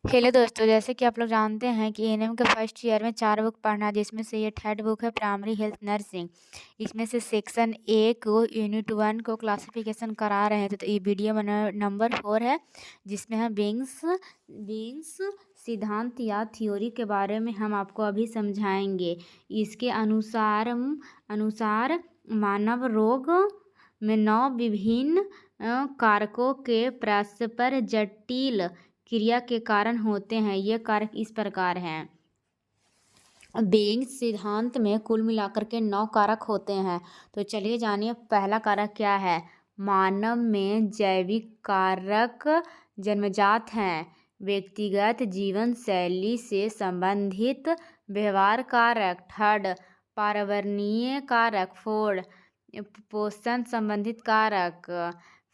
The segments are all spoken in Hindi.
हेलो दोस्तों, जैसे कि आप लोग जानते हैं कि एएनएम के फर्स्ट ईयर में 4 बुक पढ़ना है, जिसमें से ये थर्ड बुक है प्राइमरी हेल्थ नर्सिंग। इसमें से सेक्शन ए को यूनिट 1 को क्लासिफिकेशन करा रहे हैं। तो ये वीडियो नंबर 4 है, जिसमें हम बींग्स सिद्धांत या थ्योरी के बारे में हम आपको अभी समझाएंगे। इसके अनुसार मानव रोग में 9 विभिन्न कारकों के परस्पर जटिल क्रिया के कारण होते हैं। ये कारक इस प्रकार हैं। बेंग्स सिद्धांत में कुल मिलाकर के 9 कारक होते हैं। तो चलिए जानिए पहला कारक क्या है। मानव में जैविक कारक जन्मजात हैं। व्यक्तिगत जीवन शैली से संबंधित व्यवहार कारक। थर्ड, पर्यावरणीय कारक। 4, पोषण संबंधित कारक।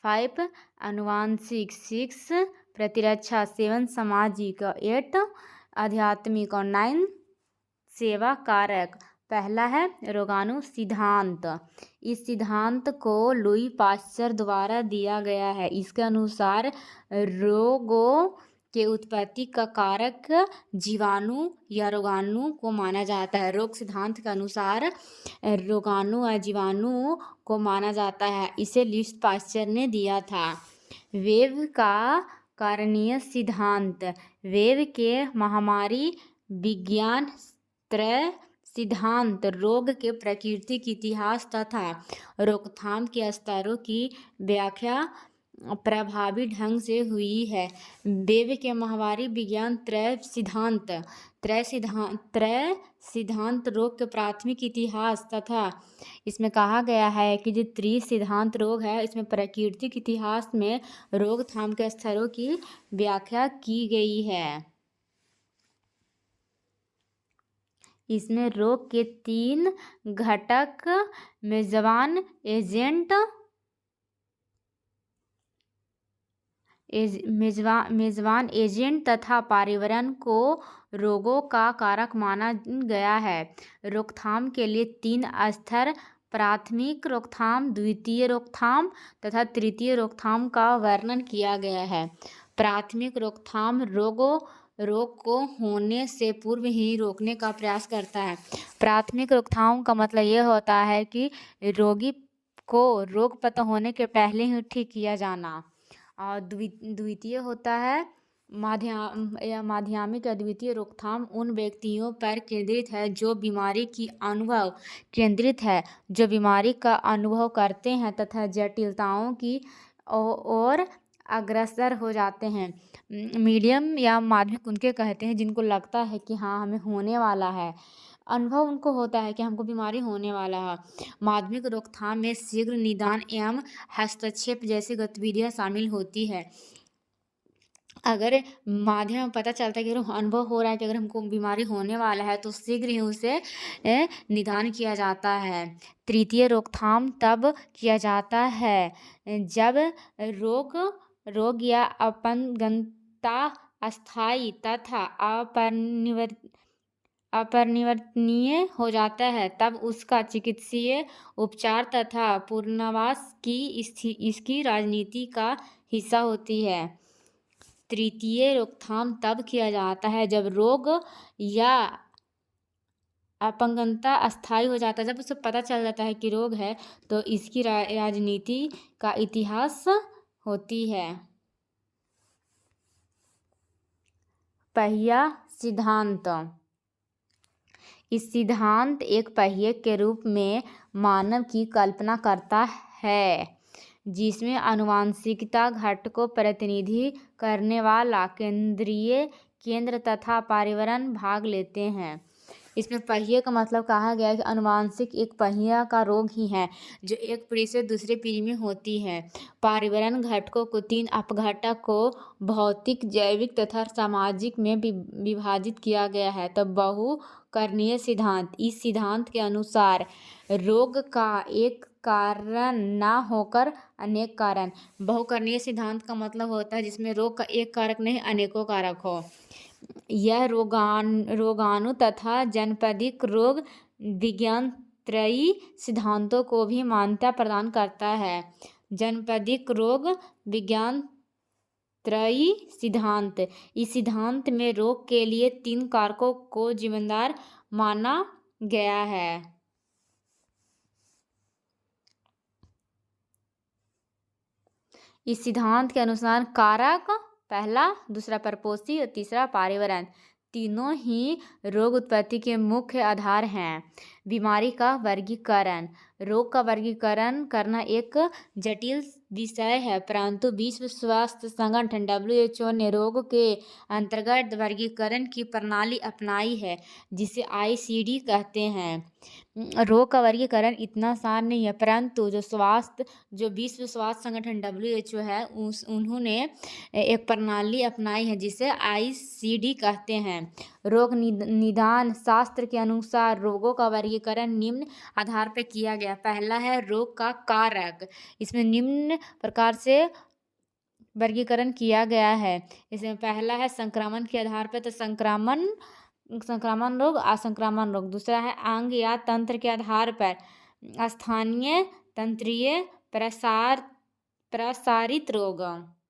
5, आनुवंशिक। 6, प्रतिरक्षा। 7, सामाजिक। 8, आध्यात्मिक। और 9, सेवा कारक। पहला है रोगाणु सिद्धांत। इस सिद्धांत को लुई पाश्चर द्वारा दिया गया है। इसके अनुसार रोगों के उत्पत्ति का कारक जीवाणु या रोगाणु को माना जाता है। रोग सिद्धांत के अनुसार रोगाणु या जीवाणु को माना जाता है। इसे लुई पाश्चर ने दिया था। वेब का कारणीय सिद्धांत। वेब के महामारी विज्ञान त्रय सिद्धांत रोग के प्राकृतिक इतिहास तथा रोकथाम के स्तरों की व्याख्या प्रभावी ढंग से हुई है। वेब के महामारी विज्ञान त्रय सिद्धांत रोग के प्राथमिक इतिहास तथा इसमें कहा गया है कि जो सिद्धांत रोग है, इसमें प्राकृतिक इतिहास में रोकथाम के स्तरों की व्याख्या की गई है। इसमें रोग के 3 घटक मेजबान एजेंट तथा पर्यावरण को रोगों का कारक माना गया है। रोकथाम के लिए 3 स्तर प्राथमिक रोकथाम, द्वितीय रोकथाम तथा तृतीय रोकथाम का वर्णन किया गया है। प्राथमिक रोकथाम रोग को होने से पूर्व ही रोकने का प्रयास करता है। प्राथमिक रोकथाम का मतलब ये होता है कि रोगी को रोग पता होने के पहले ही ठीक किया जाना। और द्वितीय होता है माध्यमिक या द्वितीय रोकथाम उन व्यक्तियों पर केंद्रित है जो बीमारी का अनुभव करते हैं तथा जटिलताओं की ओर अग्रसर हो जाते हैं। मीडियम या माध्यमिक उनके कहते हैं जिनको लगता है कि हाँ हमें होने वाला है, अनुभव उनको होता है कि हमको बीमारी होने वाला है। माध्यमिक रोकथाम में शीघ्र निदान एवं हस्तक्षेप जैसी गतिविधियां शामिल होती है। अगर माध्यम में पता चलता है कि अनुभव हो रहा है कि अगर हमको बीमारी होने वाला है तो शीघ्र ही उसे निदान किया जाता है। तृतीय रोकथाम तब किया जाता है जब रोग या अपंगता अस्थायी तथा अपरिवर्तनीय हो जाता है, तब उसका चिकित्सीय उपचार तथा पुनर्वास की इसकी राजनीति का हिस्सा होती है। तृतीय रोकथाम तब किया जाता है जब रोग या अपंगता अस्थायी हो जाता है। जब उसे पता चल जाता है कि रोग है तो इसकी राजनीति का इतिहास होती है। पहिया सिद्धांत। इस सिद्धांत एक पहिए के रूप में मानव की कल्पना करता है जिसमें आनुवंशिकता घटक को प्रतिनिधि करने वाला केंद्र तथा पर्यावरण भाग लेते हैं। इसमें पहिए का मतलब कहा गया है कि आनुवंशिक एक पहिया का रोग ही है जो एक पीढ़ी से दूसरे पीढ़ी में होती है। पर्यावरण घटकों को 3 अपघटक को भौतिक, जैविक तथा सामाजिक में विभाजित किया गया है। तो बहुकरणीय सिद्धांत। इस सिद्धांत के अनुसार रोग का एक कारण ना होकर अनेक कारण। बहुकरणीय सिद्धांत का मतलब होता है जिसमें रोग का एक कारक नहीं अनेकों कारक हो। यह रोगाणु तथा जनपदिक रोग विज्ञान त्रयी सिद्धांतों को भी मान्यता प्रदान करता है। जनपदिक रोग विज्ञान त्रयी सिद्धांत। इस सिद्धांत में रोग के लिए 3 कारकों को जिम्मेदार माना गया है। इस सिद्धांत के अनुसार कारक पहला, दूसरा परपोषी और तीसरा पर्यावरण तीनों ही रोग उत्पत्ति के मुख्य आधार हैं। बीमारी का वर्गीकरण। रोग का वर्गीकरण करना एक जटिल विषय है, परंतु विश्व स्वास्थ्य संगठन WHO ने रोग के अंतर्गत वर्गीकरण की प्रणाली अपनाई है, जिसे ICD कहते हैं। रोग का वर्गीकरण इतना आसान नहीं है, परंतु जो विश्व स्वास्थ्य संगठन WHO है उन्होंने एक प्रणाली अपनाई है जिसे ICD कहते हैं। रोग निदान शास्त्र के अनुसार रोगों का वर्गीकरण निम्न आधार पर किया गया। पहला है रोग का कारक। इसमें निम्न प्रकार से वर्गीकरण किया गया है। इसमें पहला है संक्रमण के आधार पर, तो संक्रामक रोग, असंक्रामक रोग। दूसरा है अंग या तंत्र के आधार पर, स्थानीय तंत्रीय प्रसारित रोग।